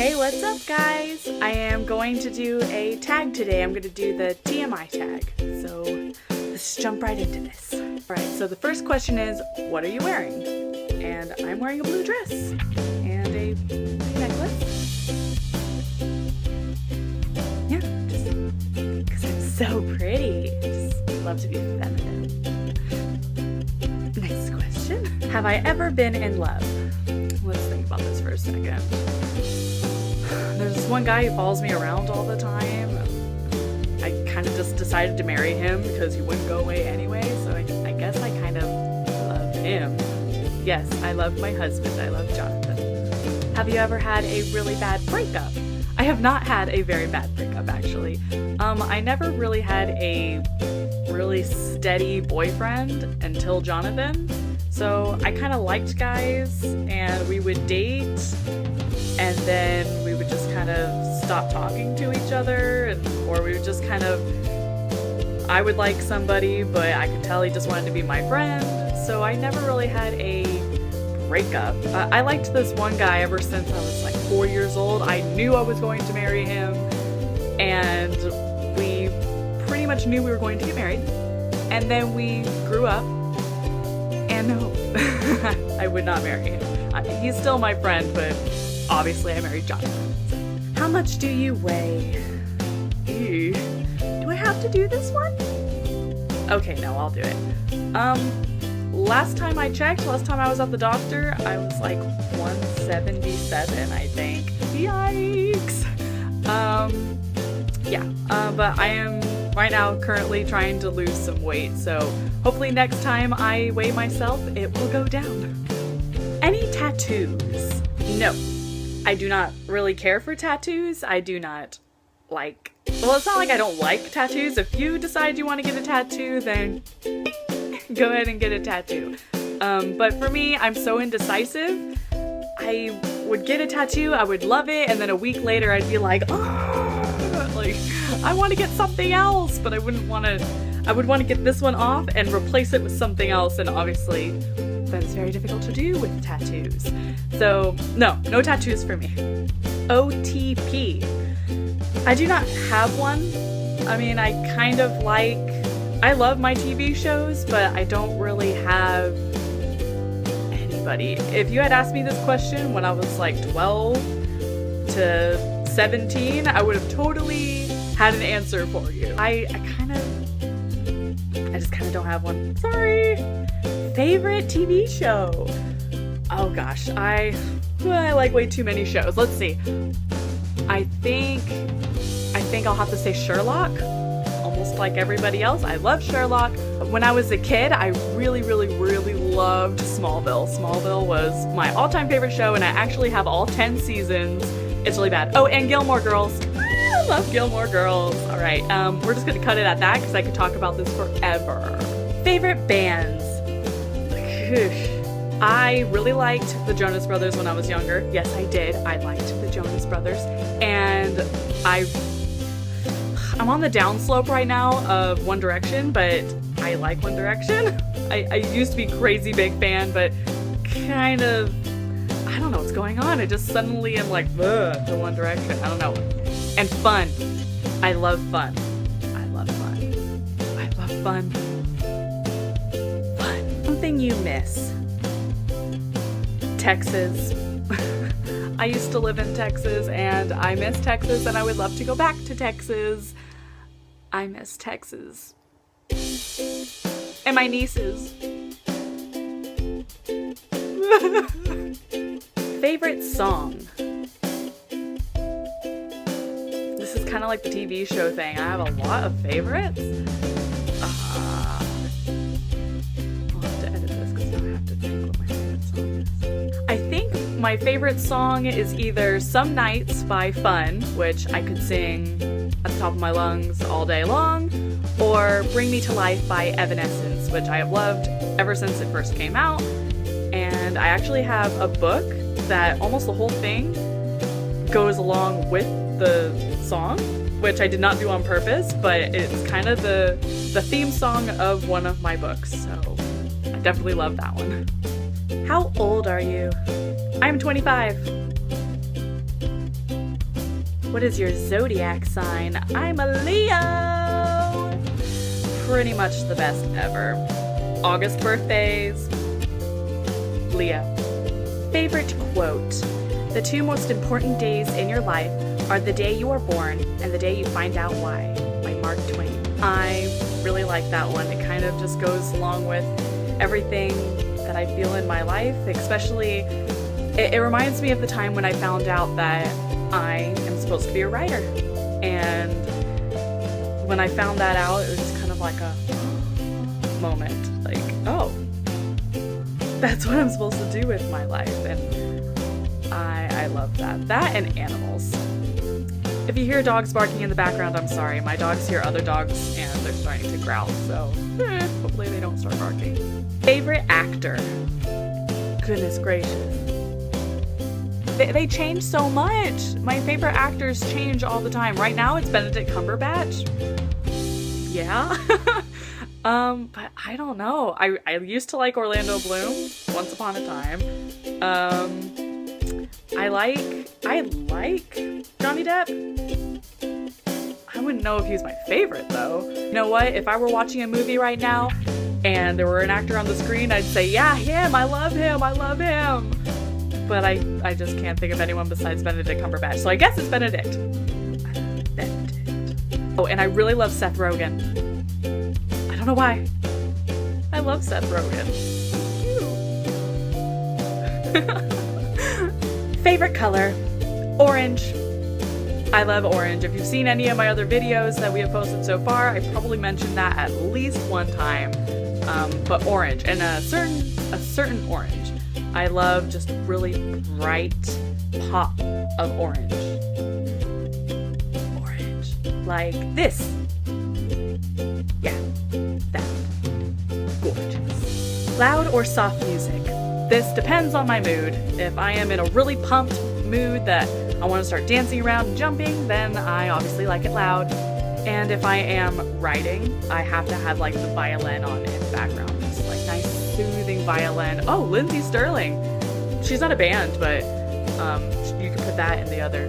Hey, what's up guys? I am going to do a tag today. I'm going to do the TMI tag. So let's jump right into this. Alright, so the first question is, what are you wearing? And I'm wearing a blue dress and a necklace. Yeah, just because I'm so pretty. Just love to be feminine. Next question. Have I ever been in love? Let's think about this for a second. There's this one guy who follows me around all the time. I kind of just decided to marry him because he wouldn't go away anyway, so I guess I kind of love him. Yes, I love my husband. I love Jonathan. Have you ever had a really bad breakup? I have not had a very bad breakup, actually. I never really had a really steady boyfriend until Jonathan. So I kind of liked guys, and we would date, and then we would just kind of stop talking to each other, or we would just kind of, I would like somebody, but I could tell he just wanted to be my friend, so I never really had a breakup. I liked this one guy ever since I was like 4 years old. I knew I was going to marry him, and we pretty much knew we were going to get married, and then we grew up. And no, I would not marry him. He's still my friend, but obviously I married Jonathan. So. How much do you weigh? Ew. Do I have to do this one? Okay, no, I'll do it. Last time I checked, last time I was at the doctor, I was like 177, I think. Yikes! But I am right now currently trying to lose some weight, so hopefully next time I weigh myself, it will go down. Any tattoos? No. I do not really care for tattoos. I do not like... Well, it's not like I don't like tattoos. If you decide you want to get a tattoo, then go ahead and get a tattoo. But for me, I'm so indecisive. I would get a tattoo, I would love it, and then a week later I'd be like, oh, like, I want to get something else, but I would want to get this one off and replace it with something else, and obviously that's very difficult to do with tattoos. So no tattoos for me. OTP. I do not have one. I mean, I love my TV shows, but I don't really have anybody. If you had asked me this question when I was like 12 to 17, I would have totally had an answer for you. I just kind of don't have one. Sorry. Favorite TV show? Oh gosh, I like way too many shows. Let's see. I think I'll have to say Sherlock. Almost like everybody else, I love Sherlock. When I was a kid, I really loved Smallville. Smallville was my all-time favorite show, and I actually have all 10 seasons. It's really bad. Oh, and Gilmore Girls. I love Gilmore Girls. All right, we're just gonna cut it at that because I could talk about this forever. Favorite bands? I really liked the Jonas Brothers when I was younger. Yes, I did. I liked the Jonas Brothers, and I'm on the downslope right now of One Direction, but I like One Direction. I used to be a crazy big fan, but kind of, I don't know what's going on. I just suddenly am like, ugh, to One Direction. I don't know. And fun. I love fun. I love fun. I love fun. Fun. Something you miss. Texas. I used to live in Texas, and I miss Texas, and I would love to go back to Texas. I miss Texas. And my nieces. Favorite song? This is kind of like the TV show thing. I have a lot of favorites. I'll have to edit this because now I have to think what my favorite song is. I think my favorite song is either Some Nights by Fun, which I could sing at the top of my lungs all day long, or Bring Me to Life by Evanescence, which I have loved ever since it first came out. And I actually have a book that almost the whole thing goes along with the song, which I did not do on purpose, but it's kind of the theme song of one of my books, so I definitely love that one. How old are you? I'm 25. What is your zodiac sign? I'm a Leo! Pretty much the best ever. August birthdays, Leo. Favorite quote? The two most important days in your life are the day you are born and the day you find out why, by Mark Twain. I really like that one. It kind of just goes along with everything that I feel in my life, especially, it reminds me of the time when I found out that I am supposed to be a writer. And when I found that out, it was just kind of like a moment, like, oh, that's what I'm supposed to do with my life. And I love that. That and animals. If you hear dogs barking in the background, I'm sorry. My dogs hear other dogs and they're starting to growl, so hopefully they don't start barking. Favorite actor? Goodness gracious. They change so much. My favorite actors change all the time. Right now it's Benedict Cumberbatch. Yeah. But I don't know. I used to like Orlando Bloom once upon a time. I like Johnny Depp. I wouldn't know if he's my favorite though. You know what? If I were watching a movie right now and there were an actor on the screen, I'd say, yeah, him, I love him, I love him. But I just can't think of anyone besides Benedict Cumberbatch, so I guess it's Benedict. Oh, and I really love Seth Rogen. I don't know why. I love Seth Rogen. Favorite color? Orange. I love orange. If you've seen any of my other videos that we have posted so far, I probably mentioned that at least one time. But orange, and a certain orange. I love just really bright pop of orange. Orange. Like this. Yeah, that. Gorgeous. Loud or soft music? This depends on my mood. If I am in a really pumped mood that I want to start dancing around and jumping, then I obviously like it loud. And if I am writing, I have to have like the violin on in the background. Just like nice soothing violin. Oh, Lindsay Sterling. She's not a band, but you can put that in the other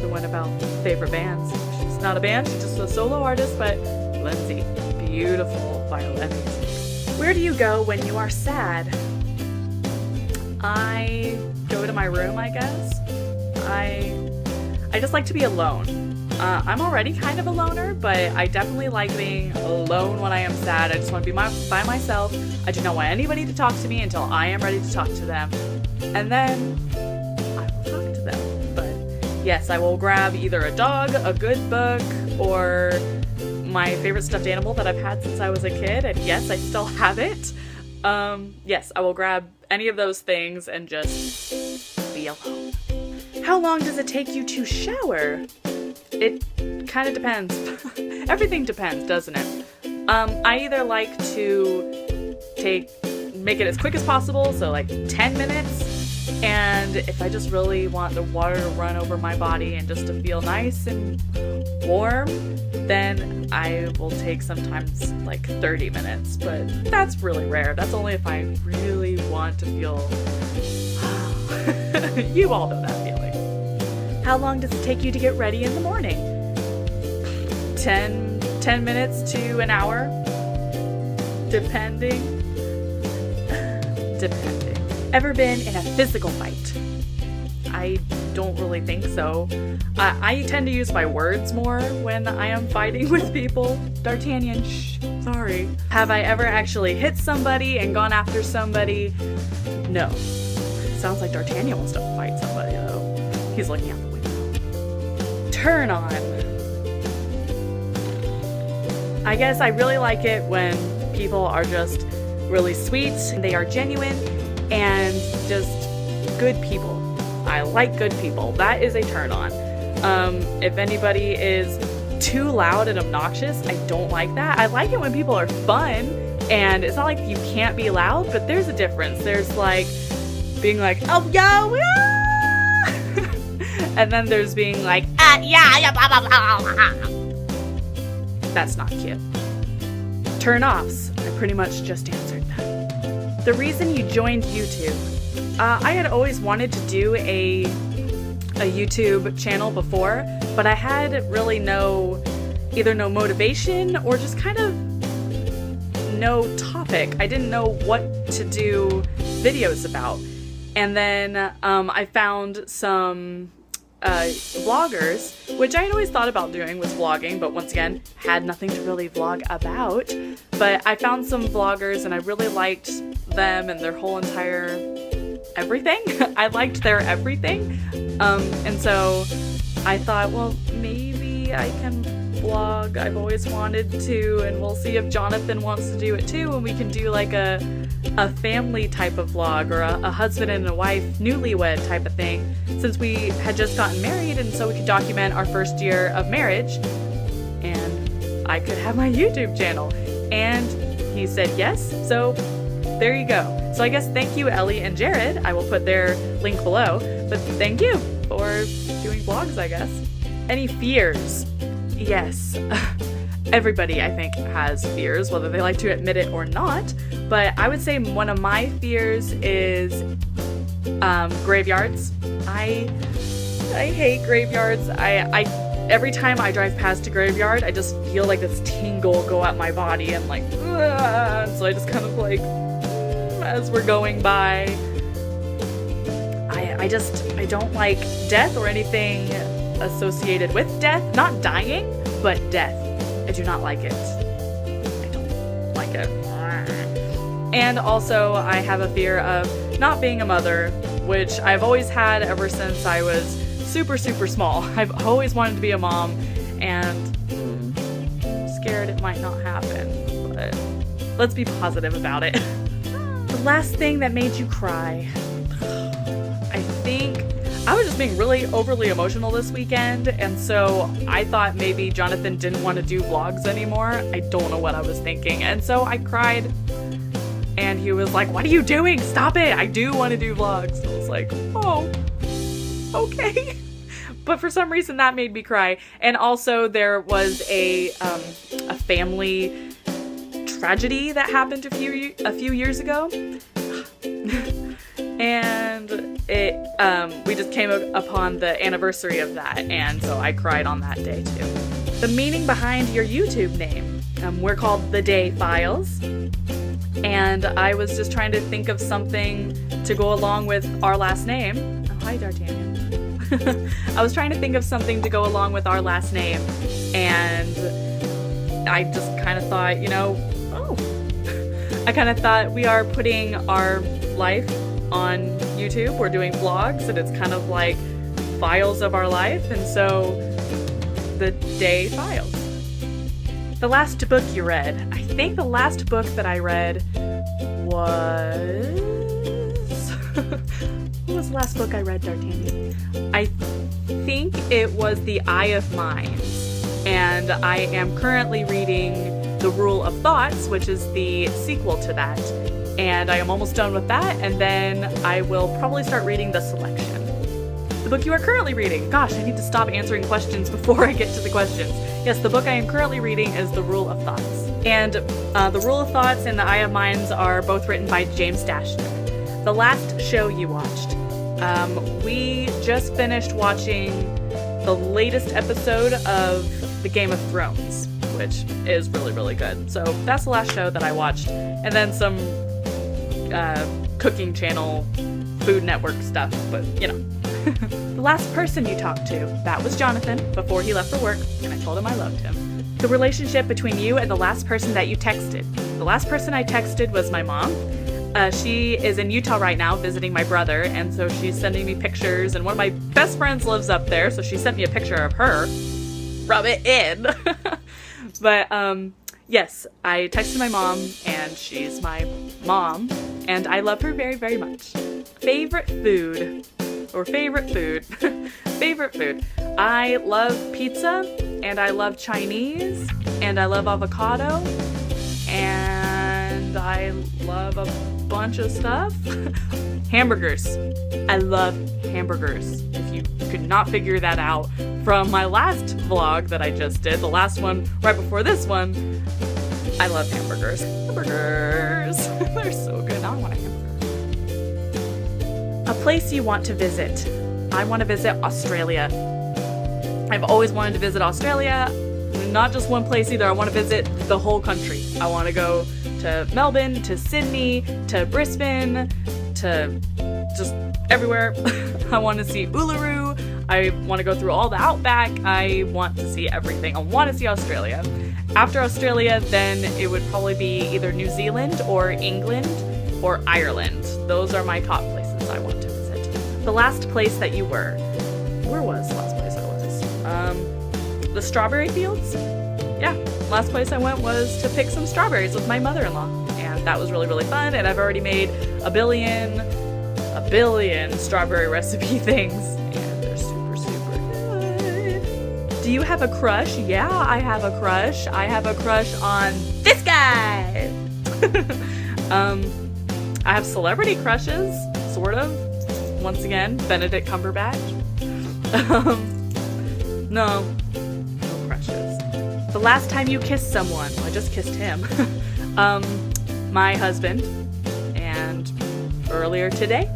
one about favorite bands. She's not a band, she's just a solo artist, but Lindsay, beautiful violin music. Where do you go when you are sad? I go to my room, I guess. I just like to be alone. I'm already kind of a loner, but I definitely like being alone when I am sad. I just want to be by myself. I do not want anybody to talk to me until I am ready to talk to them. And then I will talk to them. But yes, I will grab either a dog, a good book, or my favorite stuffed animal that I've had since I was a kid. And yes, I still have it. Yes, I will grab any of those things and just be alone. How long does it take you to shower? It kind of depends. Everything depends, doesn't it? I either like to make it as quick as possible, so like 10 minutes, and if I just really want the water to run over my body and just to feel nice and warm, then I will take sometimes like 30 minutes, but that's really rare. That's only if I really want to feel... You all know that feeling. How long does it take you to get ready in the morning? 10 minutes to an hour? Depending. Ever been in a physical fight? I don't really think so. I tend to use my words more when I am fighting with people. D'Artagnan, shh, sorry. Have I ever actually hit somebody and gone after somebody? No. Sounds like D'Artagnan wants to fight somebody though. He's looking out the window. Turn on. I guess I really like it when people are just really sweet, they are genuine, and just good people. I like good people. That is a turn on. If anybody is too loud and obnoxious, I don't like that. I like it when people are fun, and it's not like you can't be loud, but there's a difference. There's like being like, oh, yo, and then there's being like, yeah, blah, blah, blah. That's not cute. Turn-offs. I pretty much just answered that. The reason you joined YouTube. I had always wanted to do a a YouTube channel before, but I had really either no motivation or just kind of no topic. I didn't know what to do videos about. And then I found some vloggers, which I had always thought about doing was vlogging, but once again, had nothing to really vlog about. But I found some vloggers and I really liked them and their whole entire everything. I liked their everything. And so I thought, well, maybe I can vlog. I've always wanted to, and we'll see if Jonathan wants to do it too, and we can do like a family type of vlog, or a husband and a wife newlywed type of thing, since we had just gotten married, and so we could document our first year of marriage, and I could have my YouTube channel. And he said yes, so there you go. So I guess thank you, Ellie and Jared. I will put their link below, but thank you for doing vlogs, I guess. Any fears? Yes. Everybody, I think, has fears, whether they like to admit it or not. But I would say one of my fears is graveyards. I hate graveyards. I every time I drive past a graveyard, I just feel like this tingle go up my body and like, so I just kind of like, as we're going by. I don't like death or anything associated with death. Not dying, but death. I do not like it. I don't like it. And also, I have a fear of not being a mother, which I've always had ever since I was super, super small. I've always wanted to be a mom, and I'm scared it might not happen, but let's be positive about it. The last thing that made you cry. I think I was just being really overly emotional this weekend, and so I thought maybe Jonathan didn't want to do vlogs anymore. I don't know what I was thinking, and so I cried, and he was like, "What are you doing? Stop it! I do want to do vlogs." I was like, "Oh, okay." But for some reason that made me cry. And also there was a family tragedy that happened a few years ago. And we just came upon the anniversary of that, and so I cried on that day too. The meaning behind your YouTube name. We're called TheDayFiles, and I was just trying to think of something to go along with our last name. Oh, hi, D'Artagnan. I was trying to think of something to go along with our last name, and I just kind of thought, I kind of thought we are putting our life on YouTube. We're doing vlogs, and it's kind of like files of our life, and so the day files. The last book you read. I think the last book that I read was... What was the last book I read, D'Artagnan? I think it was The Eye of Minds, and I am currently reading The Rule of Thoughts, which is the sequel to that. And I am almost done with that, and then I will probably start reading The Selection. The book you are currently reading. Gosh, I need to stop answering questions before I get to the questions. Yes, the book I am currently reading is The Rule of Thoughts. And The Rule of Thoughts and The Eye of Minds are both written by James Dashner. The last show you watched. We just finished watching the latest episode of The Game of Thrones, which is really, really good. So that's the last show that I watched. And then some cooking channel, Food Network stuff, but The last person you talked to, that was Jonathan before he left for work, and I told him I loved him. The relationship between you and the last person that you texted. The last person I texted was my mom. She is in Utah right now visiting my brother, and so she's sending me pictures, and one of my best friends lives up there, so she sent me a picture of her. Rub it in. But yes, I texted my mom, and she's my mom, and I love her very, very much. Favorite food. Or favorite food. Favorite food. I love pizza, and I love Chinese, and I love avocado, and I love a bunch of stuff. Hamburgers. I love hamburgers. If you could not figure that out from my last vlog that I just did, the last one right before this one, I love hamburgers. Hamburgers. They're so good. Now I want a hamburger. A place you want to visit. I want to visit Australia. I've always wanted to visit Australia. Not just one place either. I want to visit the whole country. I want to go to Melbourne, to Sydney, to Brisbane, to just everywhere. I want to see Uluru. I want to go through all the outback. I want to see everything. I want to see Australia. After Australia, then it would probably be either New Zealand or England or Ireland. Those are my top places I want to visit. The last place that you were. Where was the last place I was? The strawberry fields? Yeah, last place I went was to pick some strawberries with my mother-in-law. And that was really, really fun. And I've already made a billion strawberry recipe things. And they're super, super good. Do you have a crush? Yeah, I have a crush. I have a crush on this guy. I have celebrity crushes, sort of. Once again, Benedict Cumberbatch. No crushes. The last time you kissed someone, well, I just kissed him. My husband, and earlier today.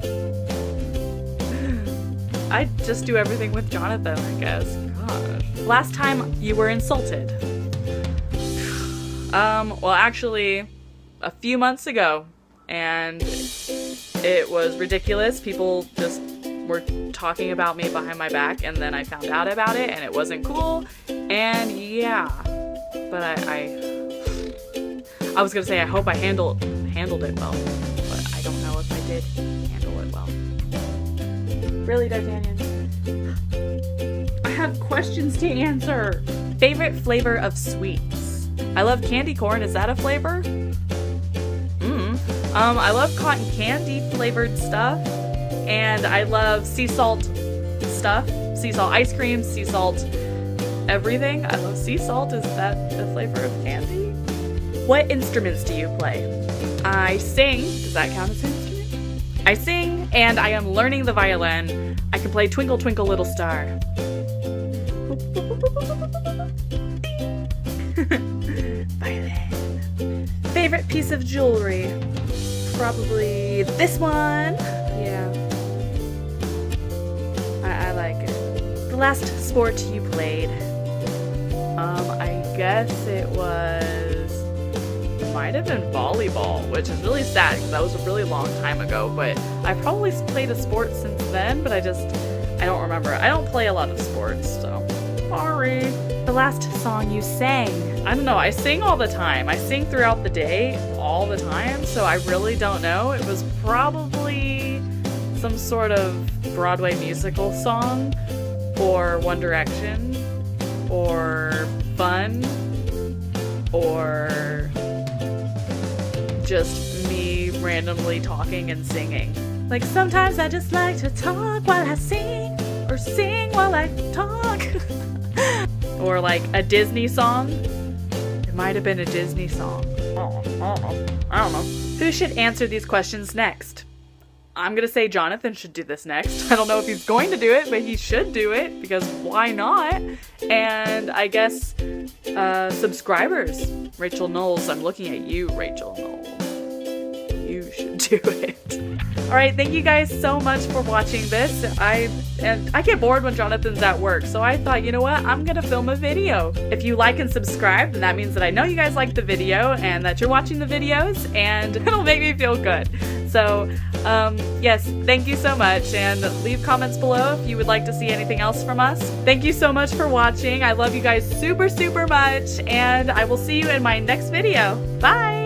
I just do everything with Jonathan, I guess. Gosh. Last time you were insulted. Well, actually, a few months ago, and it was ridiculous. People just were talking about me behind my back, and then I found out about it, and it wasn't cool, and yeah. But I was gonna say I hope I handled it well, but I don't know if I did handle it well. Really, D'Artagnan? I have questions to answer. Favorite flavor of sweets? I love candy corn. Is that a flavor? I love cotton candy flavored stuff, and I love sea salt stuff. Sea salt ice cream, sea salt everything. I love sea salt. Is that the flavor of candy? What instruments do you play? I sing. Does that count as an instrument? I sing, and I am learning the violin. I can play Twinkle Twinkle Little Star. Violin. Favorite piece of jewelry? Probably this one. Yeah. I like it. The last sport you played? I guess it might have been volleyball, which is really sad because that was a really long time ago, but I've probably played a sport since then, but I don't remember. I don't play a lot of sports, so sorry. The last song you sang? I don't know, I sing all the time. I sing throughout the day, all the time, so I really don't know. It was probably some sort of Broadway musical song, or One Direction, or Fun, or just me randomly talking and singing. Like, sometimes I just like to talk while I sing, or sing while I talk. Or like a Disney song. It might have been a Disney song. I don't know. Who should answer these questions next? I'm gonna say Jonathan should do this next. I don't know if he's going to do it, but he should do it, because why not? And I guess subscribers. Rachel Knowles, I'm looking at you, Rachel Knowles. You should do it. Alright, thank you guys so much for watching this. I get bored when Jonathan's at work, so I thought, you know what, I'm gonna film a video. If you like and subscribe, then that means that I know you guys like the video and that you're watching the videos, and it'll make me feel good. So, yes, thank you so much, and leave comments below if you would like to see anything else from us. Thank you so much for watching. I love you guys super, super much, and I will see you in my next video. Bye!